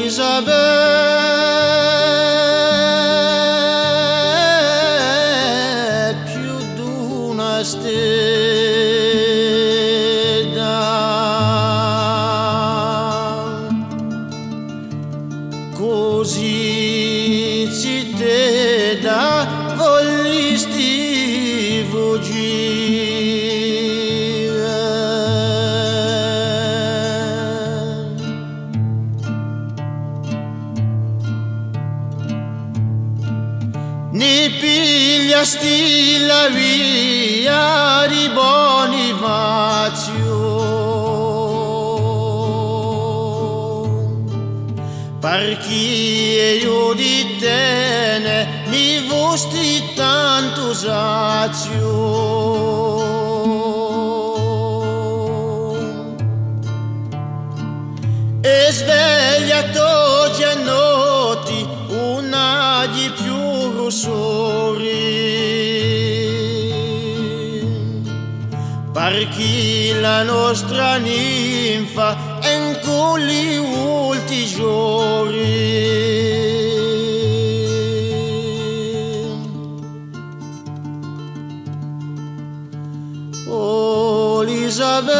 Elisabeth, più d'una stella, così ci te da voglisti fuggire. Ne pigliasti la via di Bonifacio, perché io di te ne mi vosti tanto sazio. E svegliato oggi a notti una di più rossori, perché la nostra ninfa è in quegli ultimi giorni. Oh, Elisabeth,